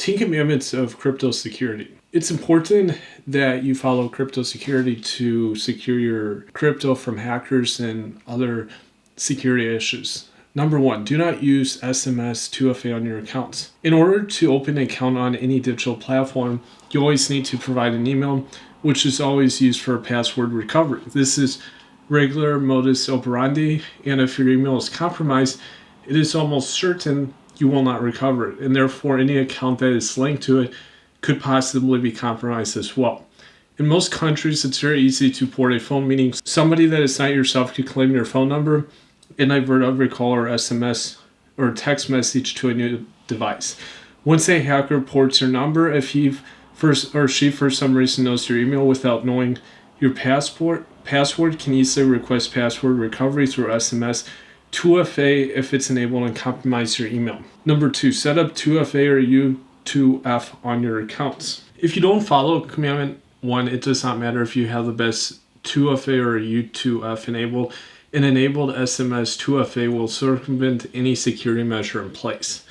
10 commandments of crypto security. It's important that you follow crypto security to secure your crypto from hackers and other security issues. Number 1, do not use SMS 2FA on your accounts. In order to open an account on any digital platform, you always need to provide an email, which is always used for password recovery. This is regular modus operandi, and if your email is compromised, it is almost certain you will not recover it, and therefore any account that is linked to it could possibly be compromised as well. In most countries, it's very easy to port a phone, meaning somebody that is not yourself could claim your phone number and divert every call or SMS or text message to a new device. Once a hacker ports your number, if he or she for some reason knows your email without knowing your password can easily request password recovery through SMS 2FA if it's enabled and compromise your email. Number 2, set up 2FA or U2F on your accounts. If you don't follow commandment 1, it does not matter if you have the best 2FA or U2F enabled. An enabled SMS 2FA will circumvent any security measure in place.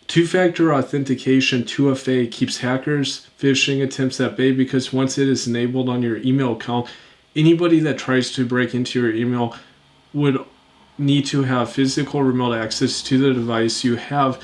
Two-factor authentication 2FA keeps hackers' phishing attempts at bay because once it is enabled on your email account, anybody that tries to break into your email would need to have physical remote access to the device you have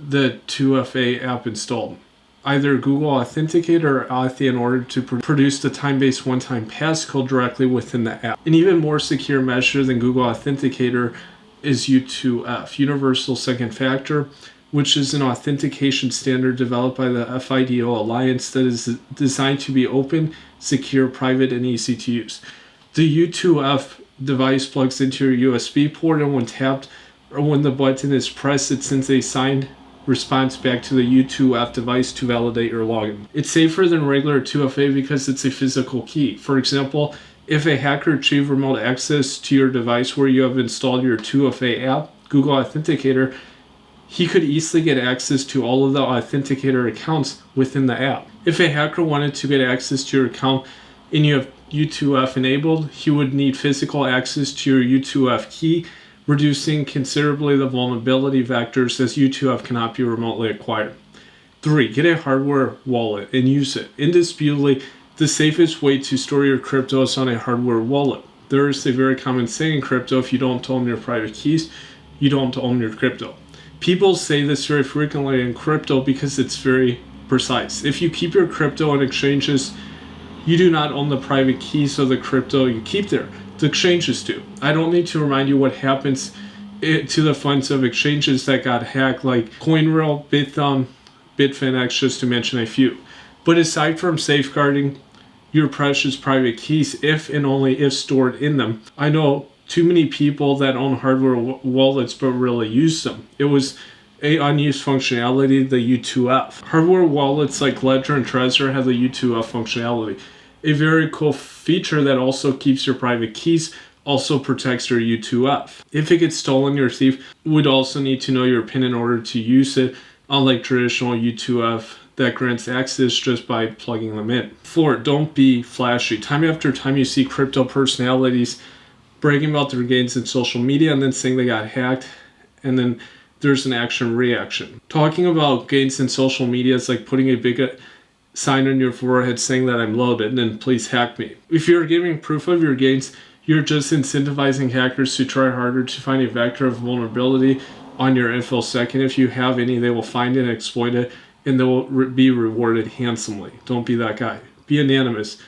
the 2FA app installed. Either Google Authenticator or Authy in order to produce the time-based one-time passcode directly within the app. An even more secure measure than Google Authenticator is U2F, Universal Second Factor, which is an authentication standard developed by the FIDO Alliance that is designed to be open, secure, private, and easy to use. The U2F device plugs into your USB port, and when tapped or when the button is pressed, it sends a signed response back to the U2F device to validate your login. It's safer than regular 2FA because it's a physical key. For example, if a hacker achieved remote access to your device where you have installed your 2FA app, Google Authenticator, he could easily get access to all of the Authenticator accounts within the app. If a hacker wanted to get access to your account and you have U2F enabled, he would need physical access to your U2F key, reducing considerably the vulnerability vectors as U2F cannot be remotely acquired. 3, get a hardware wallet and use it. Indisputably, the safest way to store your crypto is on a hardware wallet. There is a very common saying in crypto, if you don't own your private keys, you don't own your crypto. People say this very frequently in crypto because it's very precise. If you keep your crypto in exchanges, you do not own the private keys of the crypto you keep there. The exchanges do. I don't need to remind you what happens to the funds of exchanges that got hacked, like CoinRail, Bithumb, Bitfinex, just to mention a few. But aside from safeguarding your precious private keys, if and only if stored in them, I know too many people that own hardware wallets but really use them. It was a unused functionality, the U2F. Hardware wallets like Ledger and Trezor have the U2F functionality. A very cool feature that also keeps your private keys, also protects your U2F. If it gets stolen, your thief would also need to know your PIN in order to use it, unlike traditional U2F that grants access just by plugging them in. 4, don't be flashy. Time after time you see crypto personalities bragging about their gains in social media and then saying they got hacked, and then there's an action reaction. Talking about gains in social media is like putting a big sign on your forehead saying that I'm loaded and then please hack me. If you're giving proof of your gains, you're just incentivizing hackers to try harder to find a vector of vulnerability on your InfoSec, and if you have any, they will find it and exploit it, and they will be rewarded handsomely. Don't be that guy. Be anonymous.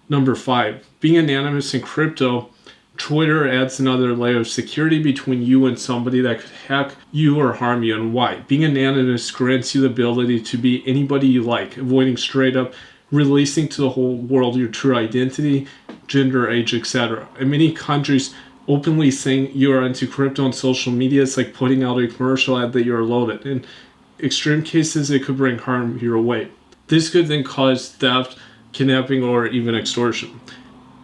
Number 5, being anonymous in crypto, Twitter adds another layer of security between you and somebody that could hack you or harm you. And why? Being anonymous grants you the ability to be anybody you like, avoiding straight up releasing to the whole world your true identity, gender, age, etc. In many countries, openly saying you are into crypto on social media is like putting out a commercial ad that you're loaded. In extreme cases, it could bring harm your way. This could then cause theft, kidnapping, or even extortion.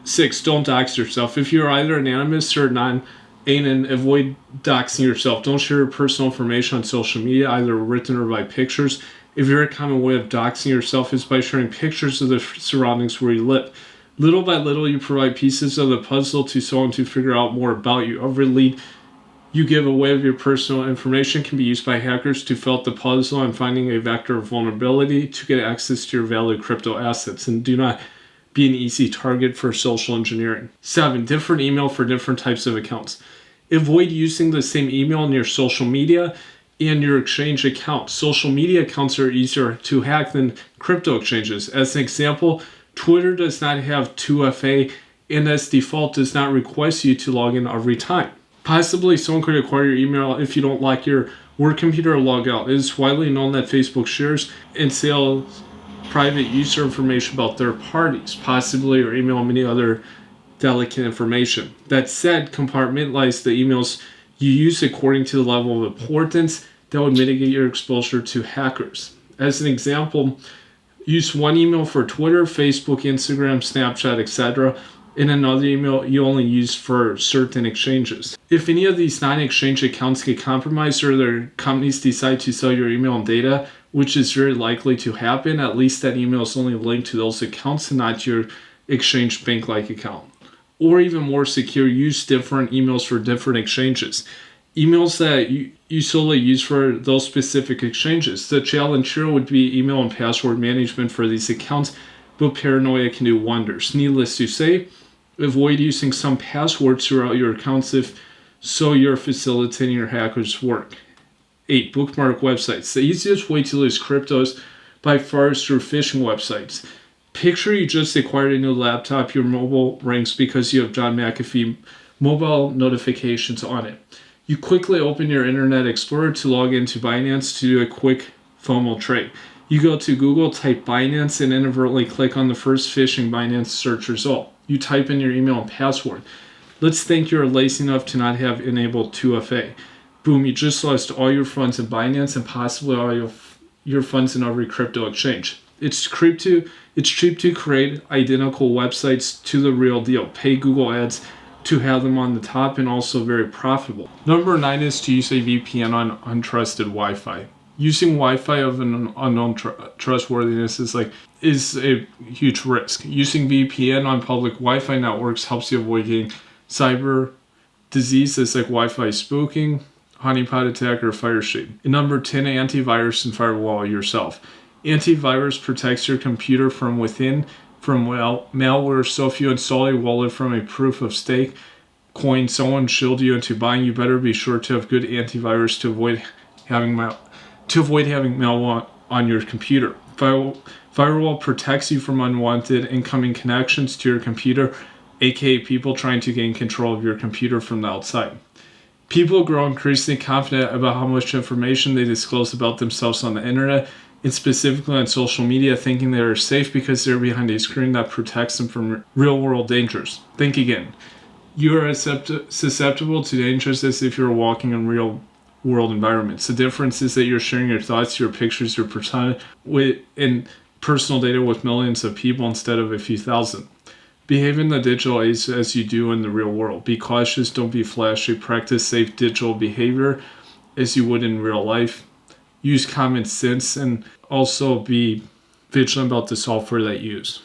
6, don't dox yourself. If you're either anonymous or non-anon, avoid doxing yourself. Don't share your personal information on social media, either written or by pictures. A very common way of doxing yourself is by sharing pictures of the surroundings where you live. Little by little, you provide pieces of the puzzle to someone to figure out more about you. Every lead you give away of your personal information can be used by hackers to fill out the puzzle and finding a vector of vulnerability to get access to your valued crypto assets, and do not be an easy target for social engineering. 7. Different email for different types of accounts. Avoid using the same email in your social media and your exchange account. Social media accounts are easier to hack than crypto exchanges. As an example, Twitter does not have 2FA and as default does not request you to log in every time. Possibly someone could acquire your email if you don't lock your work computer or log out. It is widely known that Facebook shares and sells private user information about third parties, possibly, or email many other delicate information. That said, compartmentalize the emails you use according to the level of importance that would mitigate your exposure to hackers. As an example, use one email for Twitter, Facebook, Instagram, Snapchat, etc., and another email you only use for certain exchanges. If any of these non-exchange accounts get compromised or their companies decide to sell your email and data, which is very likely to happen, at least that email is only linked to those accounts and not your exchange bank-like account. Or even more secure, use different emails for different exchanges. Emails that you solely use for those specific exchanges. The challenge here would be email and password management for these accounts, but paranoia can do wonders. Needless to say, avoid using some passwords throughout your accounts if so you're facilitating your hackers' work. 8. Bookmark websites. The easiest way to lose crypto is by far is through phishing websites. Picture you just acquired a new laptop, your mobile rings because you have John McAfee mobile notifications on it. You quickly open your Internet Explorer to log into Binance to do a quick FOMO trade. You go to Google, type Binance, and inadvertently click on the first phishing Binance search result. You type in your email and password. Let's think you're lazy enough to not have enabled 2FA. Boom, you just lost all your funds in Binance and possibly all your funds in every crypto exchange. It's cheap to create identical websites to the real deal. Pay Google ads to have them on the top and also very profitable. Number 9 is to use a VPN on untrusted Wi-Fi. Using Wi-Fi of an unknown trustworthiness is a huge risk. Using VPN on public Wi-Fi networks helps you avoid getting cyber diseases like Wi-Fi spooking, honeypot attack, or fire shade. And number 10, antivirus and firewall yourself. Antivirus protects your computer from within from malware, so if you install a wallet from a proof of stake coin someone shilled you into buying, you better be sure to have good antivirus to avoid having malware on your computer. Firewall protects you from unwanted incoming connections to your computer, aka people trying to gain control of your computer from the outside. People grow increasingly confident about how much information they disclose about themselves on the internet, and specifically on social media, thinking they are safe because they're behind a screen that protects them from real-world dangers. Think again. You are as susceptible to dangers as if you were walking in real-world environments. The difference is that you're sharing your thoughts, your pictures, your persona, and personal data with millions of people instead of a few thousand. Behave in the digital age as you do in the real world. Be cautious, don't be flashy. Practice safe digital behavior as you would in real life. Use common sense and also be vigilant about the software that you use.